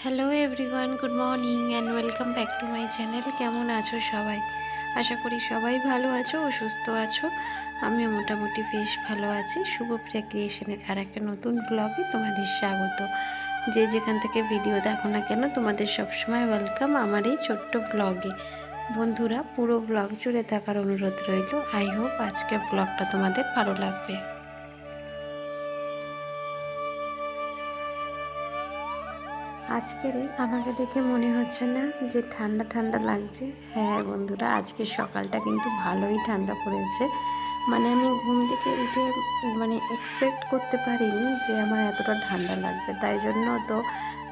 Hello everyone, good morning and welcome back to my channel. কেমন আছো সবাই? আশা করি সবাই ভালো আছো ও সুস্থ আছো। আমিও মোটামুটি বেশ ভালো আছি। শুভপ্রিয়া ক্রিয়েশনের আর একটা নতুন ব্লগে তোমাদের স্বাগত। যে যেখান থেকে ভিডিও দেখো না কেন, তোমাদের সবসময় ওয়েলকাম আমার এই ছোট্ট ব্লগে। বন্ধুরা, পুরো ব্লগ জুড়ে থাকার অনুরোধ রইল। আই হোপ আজকের ব্লগটা তোমাদের ভালো লাগবে। আজকের আমাকে দেখে মনে হচ্ছে না যে ঠান্ডা ঠান্ডা লাগছে? হ্যাঁ বন্ধুরা, আজকের সকালটা কিন্তু ভালোই ঠান্ডা পড়েছে। মানে আমি ঘুম থেকে উঠে এক্সপেক্ট করতে পারিনি যে আমার এতটা ঠান্ডা লাগবে। তাই জন্য তো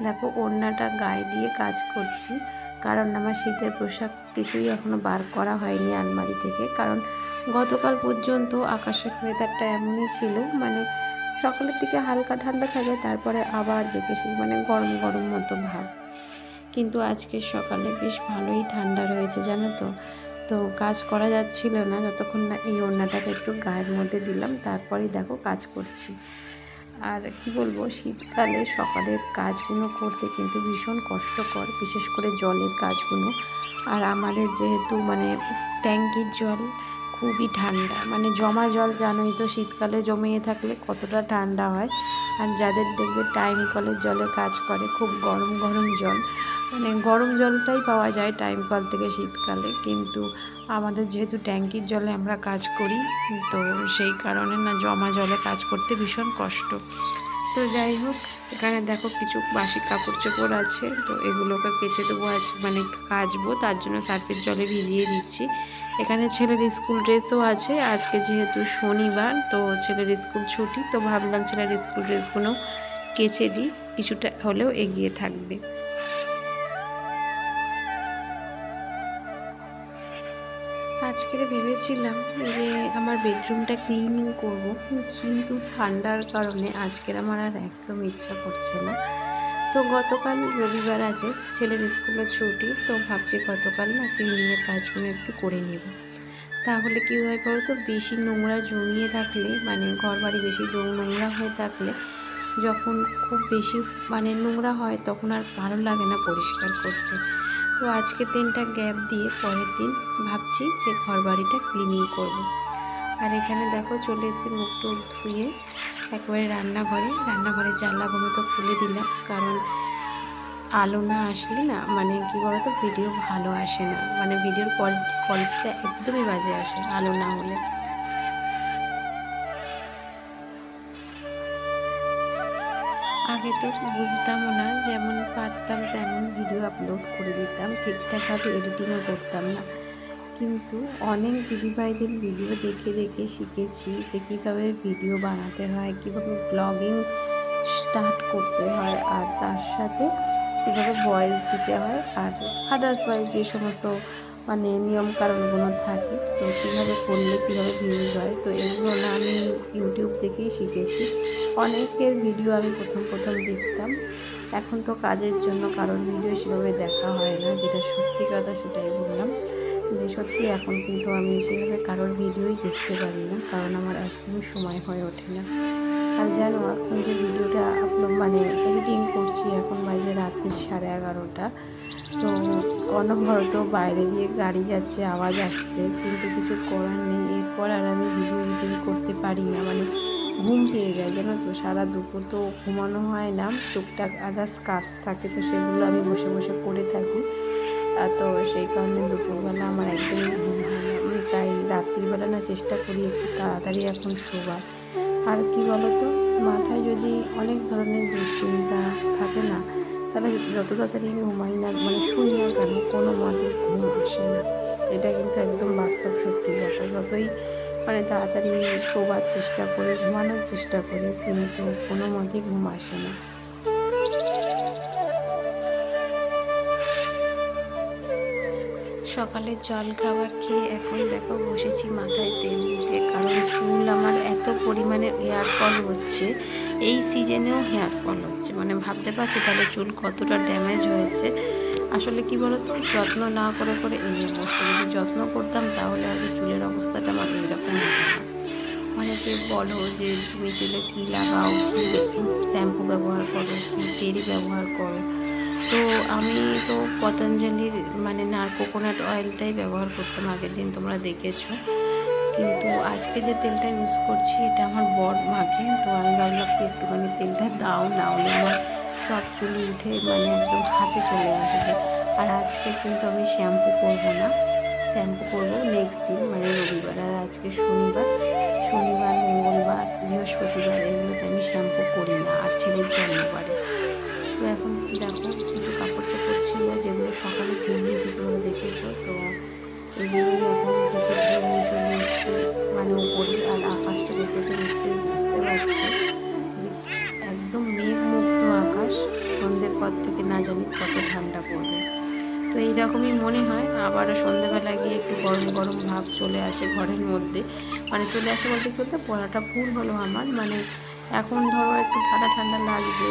দেখো ওড়নাটা গায়ে দিয়ে কাজ করছি, কারণ আমার শীতের পোশাক কিছুই এখনও বার করা হয়নি আলমারি থেকে। কারণ গতকাল পর্যন্ত আকাশের ওয়েদারটা এমনই ছিল, সকালের দিকে হালকা ঠান্ডা থাকে, তারপরে আবার জেগে সেই গরম গরম মতো ভাব। কিন্তু আজকে সকালে বেশ ভালোই ঠান্ডা রয়েছে, জানো তো। তো কাজ করা যাচ্ছিল না যতক্ষণ না এই ওড়নাটাকে একটু গায়ের মধ্যে দিলাম, তারপরেই দেখো কাজ করছি। আর কি বলবো, শীতকালে সকালের কাজগুলো করতে কিন্তু ভীষণ কষ্টকর, বিশেষ করে জলের কাজগুলো। আর আমাদের যেহেতু ট্যাঙ্কির জল খুবই ঠান্ডা, জমা জল জানোই তো শীতকালে জমিয়ে থাকলে কতটা ঠান্ডা হয়। আর যাদের দেখবে টাইম কলের জলে কাজ করে, খুব গরম গরম জল, গরম জলটাই পাওয়া যায় টাইম কল থেকে শীতকালে। কিন্তু আমাদের যেহেতু ট্যাঙ্কির জলে আমরা কাজ করি, তো সেই কারণে না জমা জলে কাজ করতে ভীষণ কষ্ট। তো যাই হোক, এখানে দেখো কিছু বাসি কাপড় চোপড় আছে, তো এগুলোকে কেচে দেবো আজ, কাচবো, তার জন্য সার্ফের জলে ভিজিয়ে দিচ্ছি। এখানে ছেলের স্কুল ড্রেসও আছে, আজকে যেহেতু শনিবার, তো ছেলের স্কুল ছুটি, তো ভাবলাম ছেলের স্কুল ড্রেসগুলো কেচে দিই, কিছুটা হলেও এগিয়ে থাকবে। আজকে ভেবেছিলাম যে আমার বেডরুমটা ক্লিনিং করব, কিন্তু ঠান্ডার কারণে আজকের আমার আর একদম ইচ্ছা করছে না। তো গতকাল রবিবার আছে, ছেলের স্কুলে ছুটি, তো ভাবছি গতকাল না ক্লিনিংয়ের কাজগুলো একটু করে নেব। তাহলে কী হয় বলো তো, বেশি নোংরা জমিয়ে থাকলে, ঘর বাড়ি বেশি নোংরা হয়ে থাকলে, যখন খুব বেশি নোংরা হয় তখন আর ভালো লাগে না পরিষ্কার করতে। তো আজকের দিনটা গ্যাপ দিয়ে পরের দিন ভাবছি যে ঘর বাড়িটা ক্লিনিং করব। আর এখানে দেখো চলে এসেছি মুখ টুক ধুয়ে একেবারে রান্নাঘরে জানলাগুলো তো খুলে দিলাম, কারণ আলো না আসলে না কি বলতো ভিডিও ভালো আসে না, ভিডিওর কোয়ালিটিটা একদমই বাজে আসে আলো না হলে। আগে তো বুঝতামও না, যেমন পারতাম তেমন ভিডিও আপলোড করে দিতাম, ঠিকঠাকভাবে এডিটিংও করতাম না। কিন্তু অনেক দিদিভাইদের ভিডিও দেখে দেখে শিখেছি যে কীভাবে ভিডিও বানাতে হয়, কীভাবে ব্লগিং স্টার্ট করতে হয়, আর তার সাথে কীভাবে ভয়েস দিতে হয়, আর আদার্স ওয়াইজ যে সমস্ত নিয়মকানুনগুলো থাকে, তো কীভাবে করলে কীভাবে ভিউজ হয়, তো এগুলো না আমি ইউটিউব থেকেই শিখেছি। অনেকের ভিডিও আমি প্রথম দেখতাম, এখন তো কাজের জন্য কারোর ভিডিও সেভাবে দেখা হয় না, যেটা সত্যি কথা সেটাই বললাম, যে সত্যি এখন কিন্তু আমি সেভাবে কারোর ভিডিওই দেখতে পারি না, কারণ আমার একদমই সময় হয়ে ওঠে না। আর জানো, এখন যে ভিডিওটা এডিটিং করছি, এখন বাজে রাত্রি 11:30, তো অনবরত বাইরে দিয়ে গাড়ি যাচ্ছে, আওয়াজ আসছে, কিন্তু কিছু করার নেই। এরপর আর আমি ভিডিও এডিটিং করতে পারি না, ঘুম পেয়ে যায়, জানো তো। সারা দুপুর তো ঘুমানো হয় না, টুকটাক আদার্স কাজ থাকে, তো সেগুলো আমি বসে বসে করে থাকি। তো সেই কারণে দুপুরবেলা আমার একদমই ঘুম হয় না, তাই রাত্রিবেলা না চেষ্টা করি একটু তাড়াতাড়ি এখন শোবার। আর কি বলতো, মাথায় যদি অনেক ধরনের দুশ্চিন্তা থাকে না, তাহলে যত তাড়াতাড়ি ঘুমাই না শুই না কেন, কোনো মতে ঘুম আসে না। এটা কিন্তু একদম বাস্তব সত্যি কথা। যতই তাড়াতাড়ি শোবার চেষ্টা করি, ঘুমানোর চেষ্টা করি, কিন্তু কোনো মতেই ঘুম আসে না। সকালে জল খাবার খেয়ে এখন দেখো বসেছি মাথায় তেল দিতে, কারণ চুল আমার এত পরিমাণে হেয়ার ফল হচ্ছে, এই সিজনেও হেয়ার ফল হচ্ছে, ভাবতে পারছি তাহলে চুল কতটা ড্যামেজ হয়েছে। আসলে কি বলতো, যত্ন না করে করে এই অবস্থা, যদি যত্ন করতাম তাহলে আগে চুলের অবস্থাটা আমার এইরকম হতো না। অনেকে বলো যে তুমি চুলে কী লাগাও, কী শ্যাম্পু ব্যবহার করো, কী তেল ব্যবহার করো, তো আমি তো পতঞ্জলির মানে কোকোনাট অয়েলটাই ব্যবহার করতাম আগের দিন, তোমরা দেখেছো। কিন্তু আজকে যে তেলটা ইউজ করছি এটা আমার বর মাখে, তো আমি ভাবলাম কি একটুখানি তেলটা দাও, না হলে আমার সব চুল উঠে মানে একদম হাতে চলে আসবে। আর আজকে কিন্তু আমি শ্যাম্পু করব না, শ্যাম্পু করবো নেক্সট দিন মানে রবিবার। আর আজকে শনিবার, মঙ্গলবার, বৃহস্পতিবার এগুলোতে আমি শ্যাম্পু করি না, আর ছেলের জন্মবারে। তো এখন দেখো কিছু কাপড় চোপড় ছিল যেগুলো সকালে ভিজিয়েছি, তোমরা দেখেছো। তো এগুলোই এখন কিছু নিয়ে চলে এসছে মানে উপরে। আর আকাশটা দেখে তো নিশ্চয়ই বুঝতে পারছি যে একদম মেঘমুক্ত আকাশ, সন্ধ্যের পর থেকে না জানি কত ঠান্ডা পড়বে। তো এইরকমই মনে হয়। আবার সন্ধ্যেবেলা গিয়ে একটু গরম গরম ভাব চলে আসে ঘরের মধ্যে, মানে চলে আসে বলতে বলতে পড়াটা ভুল হলো আমার। মানে এখন ধরো একটু ঠান্ডা ঠান্ডা লাগছে,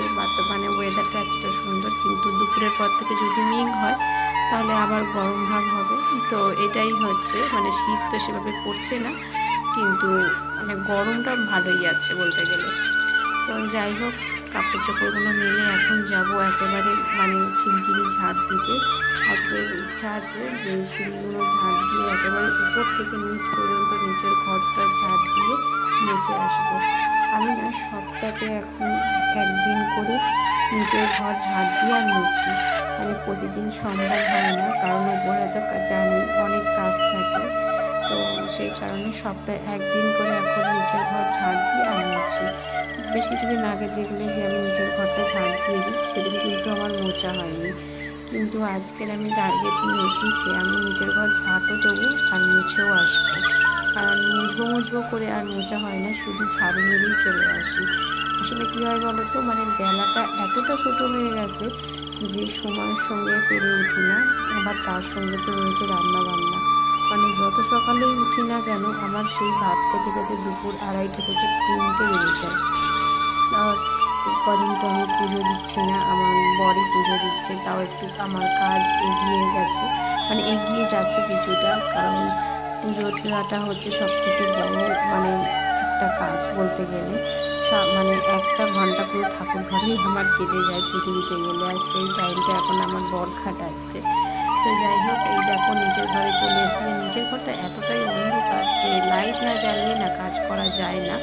মানে ওয়েদারটা এতটা সুন্দর, কিন্তু দুপুরের পর থেকে যদি মেঘ হয় তাহলে আবার গরম ভাব হবে। তো এটাই হচ্ছে, মানে শীত তো সেভাবে পড়ছে না, কিন্তু মানে গরমটা ভালোই আছে বলতে গেলে। তো যাই হোক, কাপড় চোপড়গুলো মেলে এখন যাব একেবারে মানে শিগগিরি ঝাড় দিতে। আজকে ইচ্ছা আছে যে সিঁড়িগুলো ঝাড় দিয়ে একেবারে উপর থেকে নিচ পর্যন্ত নিচের ঘরটা ঝাড় দিয়ে মুছে আসবো। আমি না সপ্তাহে এখন একদিন করে নিচের ঘর ঝাড় দিয়ে আর মুছি, মানে প্রতিদিন সম্ভব হয় না, কারণ উপরে তো জানি অনেক কাজ থাকে। তো সেই কারণে সপ্তাহে একদিন করে এখন নিচের ঘর ঝাড় দিয়ে আর মুছি। বেশ কিছুদিন আগে দেখলে যে আমি নিচের ঘরটা ঝাড় দিয়ে দিই, সেদিন কিন্তু আমার মোছা হয়নি। কিন্তু আজকের আমি টার্গেট নিয়ে এসেছি, আমি নিচের ঘর ঝাড়ও দেবো আর মুছেও আসবো। কারণ মুছবো করে আর মোছা হয় না, শুধু ঝাড়ু মেরেই চলে আসি। আসলে কী হয় বলো তো, মানে বেলাটা এতটা ছোটো হয়ে গেছে যে সময়ের সঙ্গে পেরে উঠি না। আবার তার সঙ্গে তো রয়েছে রান্না বান্না, মানে যত সকালেই উঠি না কেন আমার সেই ভাত খেতে খেতে দুপুর 2:30 থেকে 3টে বেজে যায়। আর কদিন তো আমি পুজো দিচ্ছি না, আমার বরই পুজো দিচ্ছে, তাও একটু আমার কাজ এগিয়ে গেছে, মানে এগিয়ে যাচ্ছে কিছুটা। কারণ পুজো দেওয়াটা হচ্ছে সব থেকে বড় মানে একটা কাজ বলতে গেলে। মানে 1টা ঘন্টা পুরো ঠাকুর ঘরেই আমার কেটে যায় পুজো দিতে গেলে, আর সেই টাইমটা এখন আমার বর খাটাচ্ছে। তো যাই হোক, এই দেখো নিচের ঘরে চলে এসেছি। নিচের ঘরটা এতটাই অন্ধকার যে লাইট না জ্বালিয়ে না কাজ করা যায় না,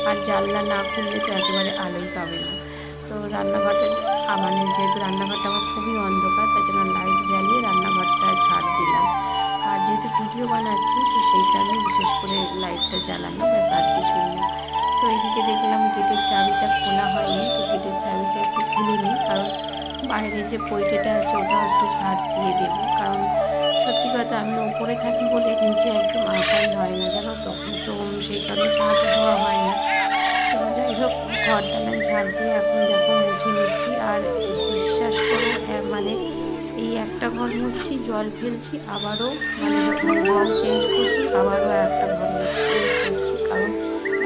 আর জানলা না খুললে তো একেবারে আলোই পাবে না। তো রান্নাঘরটা মানে যেহেতু রান্নাঘরটা আমার খুবই অন্ধকার, তাই জন্য লাইট জ্বালিয়ে রান্নাঘরটা ঝাড় দিলাম। আর যেহেতু ভিডিও বানাচ্ছি তো সেই কারণে বিশেষ করে লাইটটা জ্বালানো, ব্যাস আর কিছুই না। তো এইদিকে দেখলাম গেটের চাবিটা খোলা হয়নি, তো গেটের চাবিটা একটু খুলে নিই, কারণ বাইরে যে পৈটেটা আছে ওটা একটু ঝাড় দিয়ে দেবো। কারণ সত্যি কথা আমি উপরে থাকি বলে নিচে একদম আসাই হয় না, জানো তো। তো সেই কারণে ঝাড় দেওয়া হয় না। তো যাই হোক, ঘরটা ঝাড় দিয়ে এখন দেখো মুছে নিচ্ছি। আর বিশ্বাস করো মানে এই একটা ঘর মুছছি, জল ফেলছি, আবারও মানে যখন জল চেঞ্জ করছি আবারও একটা ঘর মুছছি। কারণ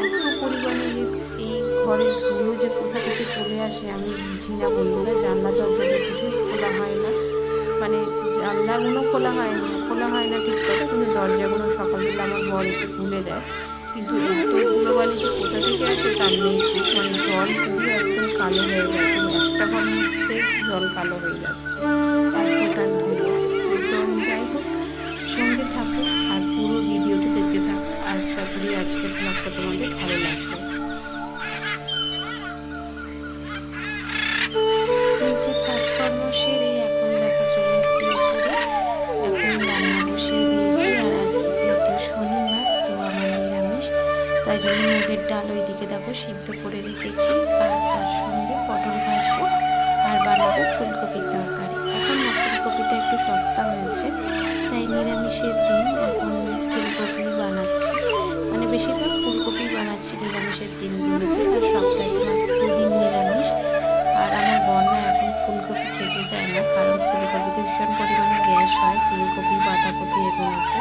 এত পরিমাণে যে এই ঘরের ধুলো যে কোথা থেকে চলে আসে আমি বুঝি না বন্ধুরা। জানলা দরজাটা কিছুই খোলা হয় না, মানে জানলাগুলো খোলা হয় না ঠিক কথা, কিন্তু দরজাগুলো সকালবেলা আমার বর একটু খুলে দেয়। কিন্তু এত ধুলোবালি যে কোথা থেকে আসে তার নেই ঠিক, মানে জল পুরো একদম কালো হয়ে গেছে, একটা ঘর মুছতে জল কালো হয়ে যাচ্ছে, এতটা ধুলো। তো যাই হোক, সঙ্গে থাকো আর পুরো ভিডিওটা দেখতে থাকো। আশা করি আজকের ব্লগটা তোমাদের ভালো লাগবে। নিচে কাজকর্ম সেরে এখন দেখা চলে এসেছি উপরে, এখন রান্না বসিয়ে দিয়েছি। আর আজকে যেহেতু শনিবার তো আমার নিরামিষ, তাই জন্য মুগের ডাল ওইদিকে দেখো সিদ্ধ করে রেখেছি, আর তার সঙ্গে পটল ভাজবো আর বানাবো ফুলকপির তরকারি। এখন না ফুলকপিটা একটু সস্তা হয়েছে, তাই নিরামিষের দিন এখন ফুলকপি বানাচ্ছি, মানে বেশিরভাগ ফুলকপি বানাচ্ছি নিরামিষের দিনগুলোতে। আর সপ্তাহে মাত্র 2 দিন নিরামিষ। আর আমার বর না এখন ফুলকপি খেতে চায় না, কারণ ফুলকপিতে ভীষণ পরিমাণে গ্যাস হয়, ফুলকপি বাঁধাকপি এগুলোতে।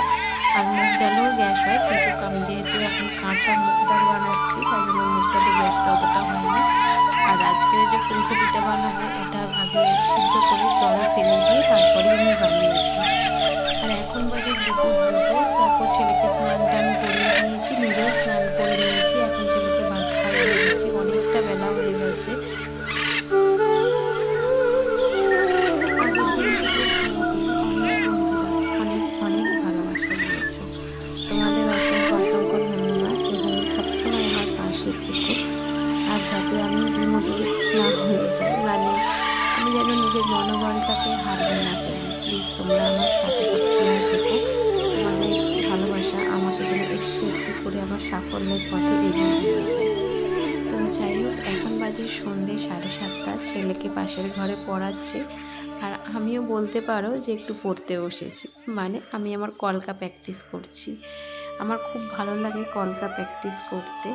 আর মুগ ডালেও গ্যাস হয়, কিন্তু আমি যেহেতু এখন কাঁচা মুগ ডাল বানাচ্ছি তাই জন্য মুগ ডালে গ্যাসটা অতটা হয় না। আর আজকে যে ফুলকপিটা বানাবো ওটা আগে সিদ্ধ করে জল ফেলে দিয়ে তারপরে আমি বানিয়েছি। আর এখন বাজে দুপুর 2টো। তারপর ছেলেকে স্নান টান করিয়ে দিয়েছি, নিজেও স্নান করে নিয়েছি, এখন ছেলেকে ভাত খাইয়ে দিয়েছি, অনেকটা বেলা হয়ে গেছে। চেষ্টাতে হারবে না কেউ। প্লিজ তোমরা আমার সাথে সবসময় থেকো। তোমাদের ভালোবাসা আমাকে যেন একটু একটু করে আমার সাফল্যের পথে এগিয়ে নিয়ে যায়। তো যাই হোক, এখন বাজে সন্ধ্যে 7:30। ছেলেকে পাশের ঘরে পড়াচ্ছে, আর আমিও বলতে পারো যে একটু পড়তে বসেছি। মানে আমি আমার কলকা প্র্যাকটিস করছি। আমার খুব ভালো লাগে কলকা প্র্যাকটিস করতে।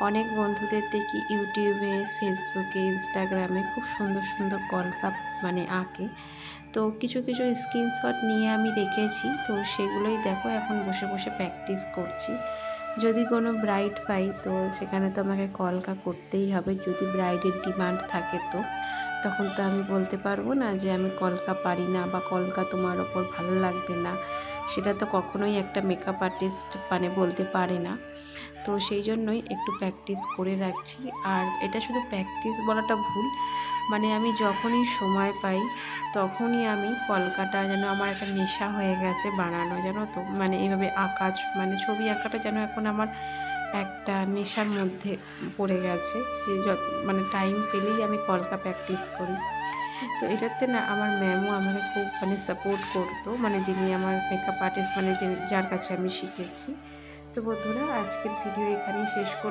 অনেক বন্ধুদের দেখি ইউটিউবে, ফেসবুকে, ইনস্টাগ্রামে খুব সুন্দর সুন্দর কলকা মানে আঁকে। তো কিছু কিছু স্ক্রিনশট নিয়ে আমি রেখেছি, তো সেগুলোই দেখো এখন বসে বসে প্র্যাকটিস করছি। যদি কোনো ব্রাইড পাই তো সেখানে তো আমাকে কলকা করতেই হবে। যদি ব্রাইডের ডিমান্ড থাকে তো তখন তো আমি বলতে পারবো না যে আমি কলকা পারি না বা কলকা তোমার ওপর ভালো লাগবে না। সেটা তো কখনোই একটা মেকআপ আর্টিস্ট মানে বলতে পারে না। তো সেই জন্যই একটু প্র্যাকটিস করে রাখছি। আর এটা শুধু প্র্যাকটিস বলাটা ভুল, মানে আমি যখনই সময় পাই তখনই আমি কলকাটা যেন আমার একটা নেশা হয়ে গেছে বানানো, জানো তো। মানে এইভাবে আঁকা মানে ছবি আঁকাটা যেন এখন আমার একটা নেশার মধ্যে পড়ে গেছে, যে মানে টাইম পেলেই আমি কলকা প্র্যাকটিস করি। তো এটাতে না আমার ম্যামও আমাকে খুব মানে সাপোর্ট করতো, মানে যিনি আমার মেকআপ আর্টিস্ট, মানে যার কাছে আমি শিখেছি। তো বন্ধুরা, আজকের ভিডিও এখানেই শেষ করি।